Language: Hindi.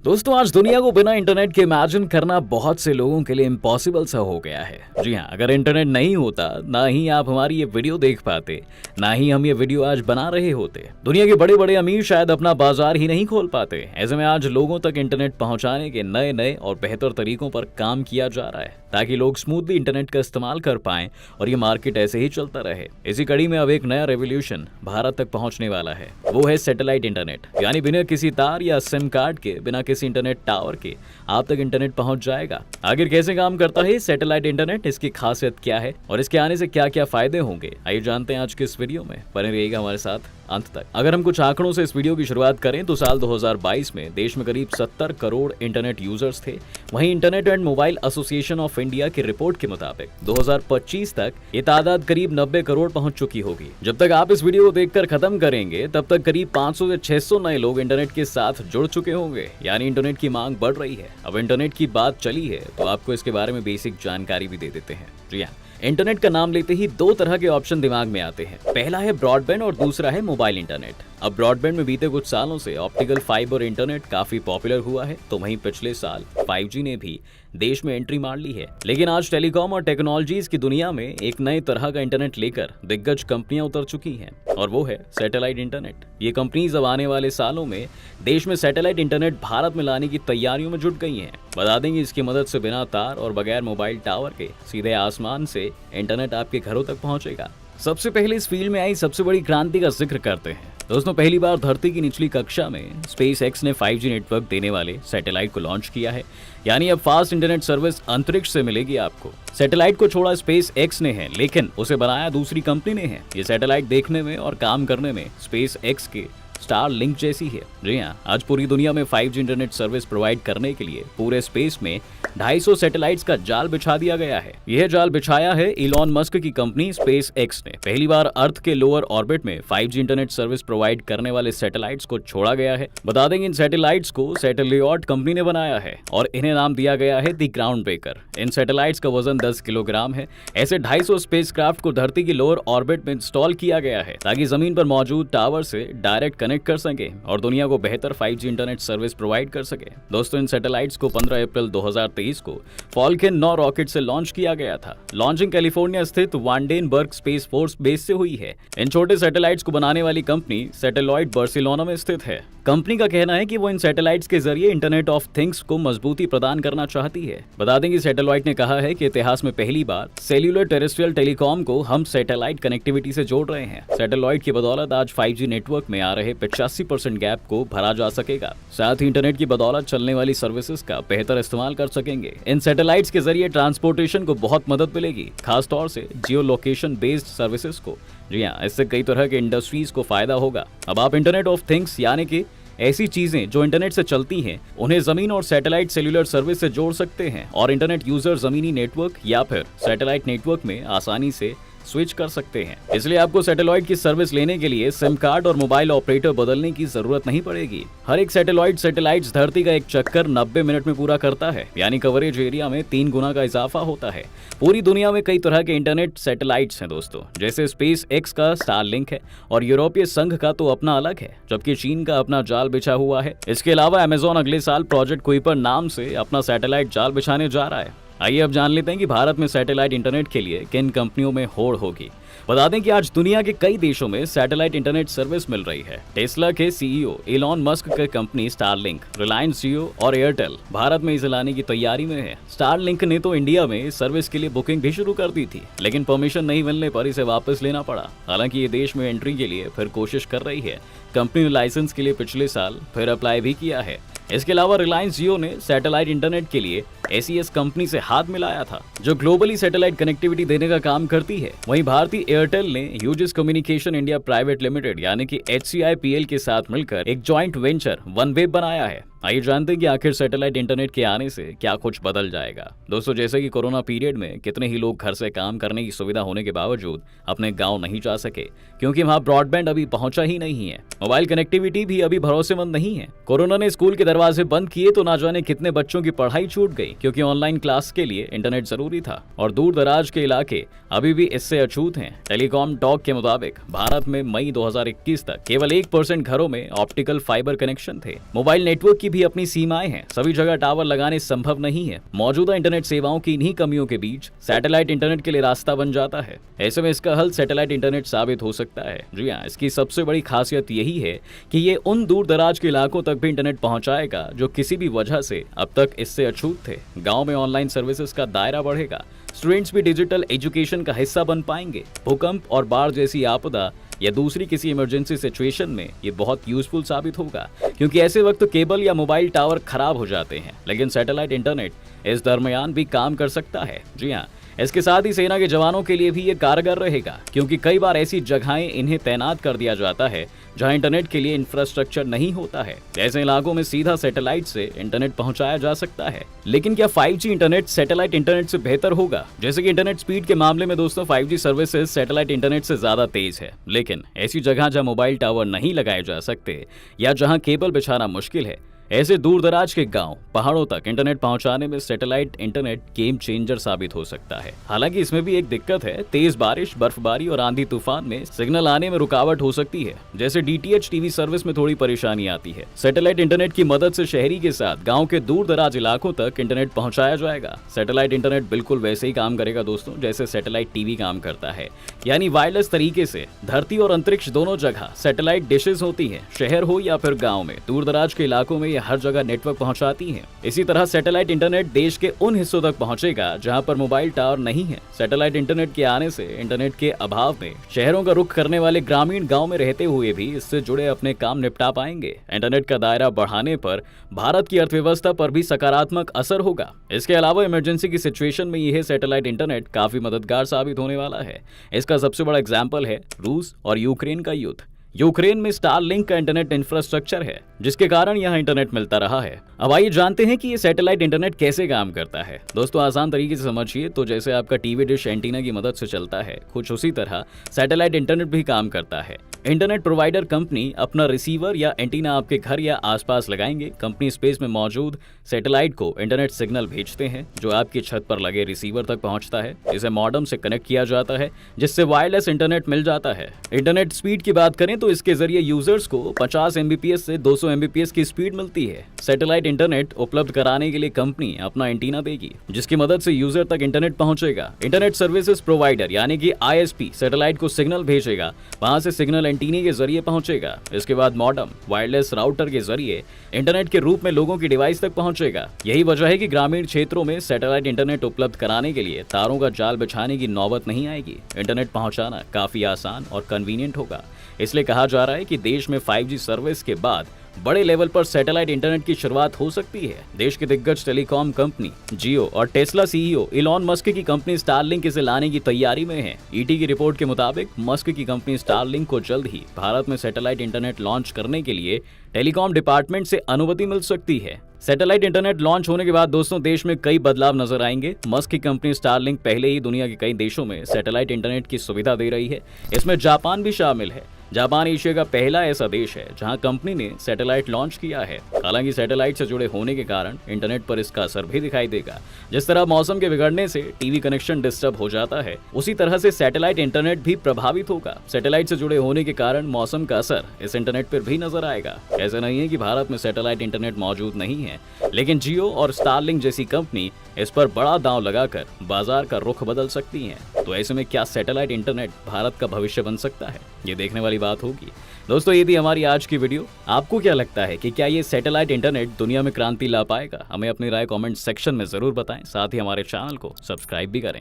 दोस्तों, आज दुनिया को बिना इंटरनेट के इमेजिन करना बहुत से लोगों के लिए इम्पॉसिबल सा हो गया है। जी हाँ, अगर इंटरनेट नहीं होता, ना ही आप हमारी ये वीडियो देख पाते, ना ही हम ये वीडियो आज बना रहे होते। दुनिया के बड़े बड़े अमीर शायद अपना बाजार ही नहीं खोल पाते। ऐसे में आज लोगों तक इंटरनेट पहुंचाने के नए नए और बेहतर तरीकों पर काम किया जा रहा है, ताकि लोग स्मूथली इंटरनेट का इस्तेमाल कर पाएं और ये मार्केट ऐसे ही चलता रहे। इसी कड़ी में अब एक नया रेवोल्यूशन भारत तक पहुंचने वाला है। वो है सैटेलाइट इंटरनेट, यानी बिना किसी तार या सिम कार्ड के, बिना किसी इंटरनेट टावर के आप तक इंटरनेट पहुंच जाएगा। आखिर कैसे काम करता है सैटेलाइट इंटरनेट, इसकी खासियत क्या है और इसके आने से क्या क्या फायदे होंगे, आइए जानते हैं आज के इस वीडियो में। बने रहिएगा हमारे साथ अंत तक। अगर हम कुछ आंकड़ों से इस वीडियो की शुरुआत करें तो साल 2022 में देश में करीब 70 करोड़ इंटरनेट यूजर्स थे। वहीं internet and mobile association of India की रिपोर्ट के मुताबिक 2025 तक ये तादाद करीब 90 करोड़ पहुंच चुकी होगी। जब तक आप इस वीडियो को देखकर खत्म करेंगे तब तक करीब 500 से 600 नए लोग इंटरनेट के साथ जुड़ चुके होंगे, यानी इंटरनेट की मांग बढ़ रही है। अब इंटरनेट की बात चली है तो आपको इसके बारे में बेसिक जानकारी भी दे देते हैं। जी हाँ, इंटरनेट का नाम लेते ही दो तरह के ऑप्शन दिमाग में आते हैं। पहला है ब्रॉडबैंड और दूसरा है मोबाइल इंटरनेट। अब ब्रॉडबैंड में बीते कुछ सालों से ऑप्टिकल फाइबर इंटरनेट काफी पॉपुलर हुआ है, तो वहीं पिछले साल 5G ने भी देश में एंट्री मार ली है। लेकिन आज टेलीकॉम और टेक्नोलॉजीज की दुनिया में एक नए तरह का इंटरनेट लेकर दिग्गज कंपनियां उतर चुकी हैं, और वो है सैटेलाइट इंटरनेट। ये कंपनीज अब आने वाले सालों में देश में सैटेलाइट इंटरनेट भारत में लाने की तैयारियों में जुट गई हैं। बता दें कि इसकी मदद से बिना तार और बगैर मोबाइल टावर के सीधे आसमान से इंटरनेट आपके घरों तक पहुंचेगा। सबसे पहले इस फील्ड में आई सबसे बड़ी क्रांति का जिक्र करते हैं। दोस्तों, पहली बार धरती की निचली कक्षा में स्पेस एक्स ने 5G नेटवर्क देने वाले सैटेलाइट को लॉन्च किया है, यानी अब फास्ट इंटरनेट सर्विस अंतरिक्ष से मिलेगी आपको। सैटेलाइट को छोड़ा स्पेस एक्स ने है, लेकिन उसे बनाया दूसरी कंपनी ने है। ये सैटेलाइट देखने में और काम करने में स्पेस एक्स के स्टारलिंक जैसी है। जी हाँ, आज पूरी दुनिया में 5G इंटरनेट सर्विस प्रोवाइड करने के लिए पूरे स्पेस में 250 सैटेलाइट्स का जाल बिछा दिया गया है। यह जाल बिछाया है इलॉन मस्क की कंपनी स्पेस एक्स ने। पहली बार अर्थ के लोअर ऑर्बिट में 5G इंटरनेट सर्विस प्रोवाइड करने वाले सैटेलाइट्स को छोड़ा गया है। बता दें इन सैटेलाइट्स को सैटेलियट कंपनी ने बनाया है और इन्हें नाम दिया गया है the ground breaker. In satellites का वजन 10 किलोग्राम है। ऐसे 250 स्पेसक्राफ्ट को धरती की लोअर ऑर्बिट में इंस्टॉल किया गया है, ताकि जमीन पर मौजूद टावर से डायरेक्ट कनेक्ट कर सके और दुनिया को बेहतर 5G इंटरनेट सर्विस प्रोवाइड कर सके। दोस्तों, इन सैटेलाइट्स को 15 अप्रैल 2023 को फॉल्कन 9 रॉकेट से लॉन्च किया गया था। लॉन्चिंग कैलिफोर्निया स्थित वांडेनबर्ग स्पेस फोर्स बेस से हुई है। इन छोटे सैटेलाइट्स को बनाने वाली कंपनी सैटेलाइट बार्सिलोना में स्थित है। कंपनी का कहना है कि वो इन सैटेलाइट्स के जरिए इंटरनेट ऑफ थिंग्स को मजबूती प्रदान करना चाहती है। बता दें कि सैटेलाइट ने कहा है कि इतिहास में पहली बार सेल्यूलर टेरेस्ट्रियल टेलीकॉम को हम सैटेलाइट कनेक्टिविटी से जोड़ रहे हैं। सैटेलाइट की बदौलत आज 5G नेटवर्क में आ रहे 85% गैप को भरा जा सकेगा। साथ ही इंटरनेट की बदौलत चलने वाली सर्विसेज का बेहतर इस्तेमाल कर सकेंगे। इन सैटेलाइट्स के जरिए ट्रांसपोर्टेशन को बहुत मदद मिलेगी, खासतौर से जियो लोकेशन बेस्ड सर्विसेज को। जी हाँ, इससे कई तरह के इंडस्ट्रीज को फायदा होगा। अब आप इंटरनेट ऑफ थिंग्स, यानी कि ऐसी चीजें जो इंटरनेट से चलती हैं, उन्हें जमीन और सैटेलाइट सेल्यूलर सर्विस से जोड़ सकते हैं और इंटरनेट यूजर जमीनी नेटवर्क या फिर सैटेलाइट नेटवर्क में आसानी से स्विच कर सकते हैं। इसलिए आपको सैटेलाइट की सर्विस लेने के लिए सिम कार्ड और मोबाइल ऑपरेटर बदलने की जरूरत नहीं पड़ेगी। हर एक सैटेलाइट्स धरती का एक चक्कर 90 मिनट में पूरा करता है, यानी कवरेज एरिया में 3 गुना का इजाफा होता है। पूरी दुनिया में कई तरह के इंटरनेट सैटेलाइट्स हैं दोस्तों, जैसे स्पेस एक्स का स्टारलिंक है और यूरोपीय संघ का तो अपना अलग है, जबकि चीन का अपना जाल बिछा हुआ है। इसके अलावा अमेजॉन अगले साल प्रोजेक्ट कुइपर नाम से अपना सैटेलाइट जाल बिछाने जा रहा है। आइए अब जान लेते हैं कि भारत में सैटेलाइट इंटरनेट के लिए किन कंपनियों में होड़ होगी। बता दें कि आज दुनिया के कई देशों में सैटेलाइट इंटरनेट सर्विस मिल रही है। टेस्ला के सीईओ इलॉन मस्क की कंपनी स्टारलिंक, रिलायंस जियो और एयरटेल भारत में इसे लाने की तैयारी में है। स्टारलिंक ने तो इंडिया में इस सर्विस के लिए बुकिंग भी शुरू कर दी थी, लेकिन परमिशन नहीं मिलने पर इसे वापस लेना पड़ा। हालांकि ये देश में एंट्री के लिए फिर कोशिश कर रही है। कंपनी ने लाइसेंस के लिए पिछले साल फिर अप्लाई भी किया है। इसके अलावा रिलायंस जियो ने सैटेलाइट इंटरनेट के लिए SES कंपनी से हाथ मिलाया था, जो ग्लोबली सैटेलाइट कनेक्टिविटी देने का काम करती है। वहीं भारतीय एयरटेल ने uses communication India private limited यानी कि HCIPL के साथ मिलकर एक जॉइंट वेंचर वनवेब बनाया है। आइए जानते हैं कि आखिर सैटेलाइट इंटरनेट के आने से क्या कुछ बदल जाएगा। दोस्तों, जैसे कि कोरोना पीरियड में कितने ही लोग घर से काम करने की सुविधा होने के बावजूद अपने गांव नहीं जा सके, क्योंकि वहां ब्रॉडबैंड अभी पहुंचा ही नहीं है। मोबाइल कनेक्टिविटी भी अभी भरोसेमंद नहीं है। कोरोना ने स्कूल के दरवाजे बंद किए तो ना जाने कितने बच्चों की पढ़ाई छूट गई। क्योंकि ऑनलाइन क्लास के लिए इंटरनेट जरूरी था और दूर दराज के इलाके अभी भी इससे अछूत हैं। टेलीकॉम टॉक के मुताबिक भारत में मई 2021 तक केवल 1% घरों में ऑप्टिकल फाइबर कनेक्शन थे। मोबाइल नेटवर्क की भी अपनी सीमाएं हैं, सभी जगह टावर लगाने संभव नहीं है। मौजूदा इंटरनेट सेवाओं की इन्हीं कमियों के बीच सैटेलाइट इंटरनेट के लिए रास्ता बन जाता है। ऐसे में इसका हल सैटेलाइट इंटरनेट साबित हो सकता है। जी हाँ, इसकी सबसे बड़ी खासियत यही है कि ये उन दूर दराज के इलाकों तक भी इंटरनेट पहुंचाएगा जो किसी भी वजह से अब तक इससे अछूत थे। गांव में ऑनलाइन सर्विसेज का दायरा बढ़ेगा, स्टूडेंट्स भी डिजिटल एजुकेशन का हिस्सा बन पाएंगे। भूकंप और बाढ़ जैसी आपदा या दूसरी किसी इमरजेंसी सिचुएशन में ये बहुत यूजफुल साबित होगा, क्योंकि ऐसे वक्त केबल या मोबाइल टावर खराब हो जाते हैं, लेकिन सैटेलाइट इंटरनेट इस दरमियान भी काम कर सकता है। जी हाँ, इसके साथ ही सेना के जवानों के लिए भी ये कारगर रहेगा, क्योंकि कई बार ऐसी जगहें इन्हें तैनात कर दिया जाता है जहां इंटरनेट के लिए इंफ्रास्ट्रक्चर नहीं होता है। ऐसे इलाकों में सीधा सैटेलाइट से इंटरनेट पहुंचाया जा सकता है। लेकिन क्या 5G इंटरनेट सैटेलाइट इंटरनेट से बेहतर होगा? जैसे कि इंटरनेट स्पीड के मामले में दोस्तों 5G सर्विसेज सैटेलाइट इंटरनेट से ज्यादा तेज है, लेकिन ऐसी जगह जहां मोबाइल टावर नहीं लगाए जा सकते या जहां केबल बिछाना मुश्किल है, ऐसे दूर दराज के गांव, पहाड़ों तक इंटरनेट पहुंचाने में सैटेलाइट इंटरनेट गेम चेंजर साबित हो सकता है। हालांकि इसमें भी एक दिक्कत है, तेज बारिश, बर्फबारी और आंधी तूफान में सिग्नल आने में रुकावट हो सकती है। जैसे DTH टीवी सर्विस में थोड़ी परेशानी आती है। सैटेलाइट इंटरनेट की मदद से शहरी के साथ गाँव के दूर दराज इलाकों तक इंटरनेट पहुंचाया जाएगा। सैटेलाइट इंटरनेट बिल्कुल वैसे ही काम करेगा दोस्तों जैसे सैटेलाइट टीवी काम करता है, यानी वायरलेस तरीके से धरती और अंतरिक्ष दोनों जगह सैटेलाइट डिशेज होती है। शहर हो या फिर गाँव में, दूर दराज के इलाकों में हर जगह नेटवर्क पहुंचाती हैं। इसी तरह सैटेलाइट इंटरनेट देश के उन हिस्सों तक पहुंचेगा जहां पर मोबाइल टावर नहीं है। सैटेलाइट इंटरनेट के आने से इंटरनेट के अभाव में शहरों का रुख करने वाले ग्रामीण गांव में रहते हुए भी इससे जुड़े अपने काम निपटा पाएंगे। इंटरनेट का दायरा बढ़ाने पर भारत की अर्थव्यवस्था पर भी सकारात्मक असर होगा। इसके अलावा इमरजेंसी की सिचुएशन में यह सैटेलाइट इंटरनेट काफी मददगार साबित होने वाला है। इसका सबसे बड़ा एग्जाम्पल है रूस और यूक्रेन का युद्ध। यूक्रेन में स्टारलिंक का इंटरनेट इंफ्रास्ट्रक्चर है, जिसके कारण यहाँ इंटरनेट मिलता रहा है। अब आइए जानते हैं कि ये सैटेलाइट इंटरनेट कैसे काम करता है। दोस्तों आसान तरीके से समझिए तो जैसे आपका टीवी डिश एंटीना की मदद से चलता है, कुछ उसी तरह सैटेलाइट इंटरनेट भी काम करता है। इंटरनेट प्रोवाइडर कंपनी अपना रिसीवर या एंटीना आपके घर या आसपास लगाएंगे। कंपनी स्पेस में मौजूद सैटेलाइट को इंटरनेट सिग्नल भेजते हैं, जो आपकी छत पर लगे रिसीवर तक पहुंचता है। इसे मॉडेम से कनेक्ट किया जाता है, जिससे वायरलेस इंटरनेट मिल जाता है। इंटरनेट स्पीड की बात करें तो इसके जरिए यूजर्स को 50 Mbps से 200 Mbps की स्पीड मिलती है। सैटेलाइट इंटरनेट उपलब्ध कराने के लिए कंपनी अपना एंटीना देगी, जिसकी मदद से यूजर तक इंटरनेट पहुंचेगा। इंटरनेट सर्विसेज प्रोवाइडर यानी कि ISP सैटेलाइट को सिग्नल भेजेगा, वहां से सिग्नल एंटीने के जरिए पहुंचेगा। इसके बाद मॉडेम वायरलेस राउटर के जरिए इंटरनेट के रूप में लोगों की डिवाइस तक पहुंचेगा। यही वजह है कि ग्रामीण क्षेत्रों में सैटेलाइट इंटरनेट उपलब्ध कराने के लिए तारों का जाल बिछाने की नौबत नहीं आएगी। इंटरनेट पहुंचाना काफी आसान और कन्वीनियंट होगा। इसलिए कहा जा रहा है कि देश में 5G सर्विस के बाद बड़े लेवल पर सैटेलाइट इंटरनेट की शुरुआत हो सकती है। देश के दिग्गज टेलीकॉम कंपनी जियो और टेस्ला CEO इलॉन मस्क की कंपनी स्टारलिंक इसे लाने की तैयारी में है। ET की रिपोर्ट के मुताबिक मस्क की कंपनी स्टारलिंक को जल्द ही भारत में सैटेलाइट इंटरनेट लॉन्च करने के लिए टेलीकॉम डिपार्टमेंट से अनुमति मिल सकती है। सैटेलाइट इंटरनेट लॉन्च होने के बाद दोस्तों देश में कई बदलाव नजर आएंगे। मस्क की कंपनी स्टारलिंक पहले ही दुनिया के कई देशों में सैटेलाइट इंटरनेट की सुविधा दे रही है। इसमें जापान भी शामिल है। जापान एशिया का पहला ऐसा देश है जहां कंपनी ने सैटेलाइट लॉन्च किया है। हालांकि सैटेलाइट से जुड़े होने के कारण इंटरनेट पर इसका असर भी दिखाई देगा। जिस तरह मौसम के बिगड़ने से टीवी कनेक्शन डिस्टर्ब हो जाता है, उसी तरह से सैटेलाइट इंटरनेट भी प्रभावित होगा। सैटेलाइट से जुड़े होने के कारण मौसम का असर इस इंटरनेट पर भी नजर आएगा। ऐसा नहीं है कि भारत में सैटेलाइट इंटरनेट मौजूद नहीं है, लेकिन जियो और स्टारलिंक जैसी कंपनी इस पर बड़ा दांव लगाकर बाजार का रुख बदल सकती हैं। तो ऐसे में क्या सैटेलाइट इंटरनेट भारत का भविष्य बन सकता है, ये देखने वाली बात होगी। दोस्तों ये थी हमारी आज की वीडियो। आपको क्या लगता है कि क्या ये सैटेलाइट इंटरनेट दुनिया में क्रांति ला पाएगा? हमें अपनी राय कमेंट सेक्शन में जरूर बताएं। साथ ही हमारे चैनल को सब्सक्राइब भी करें।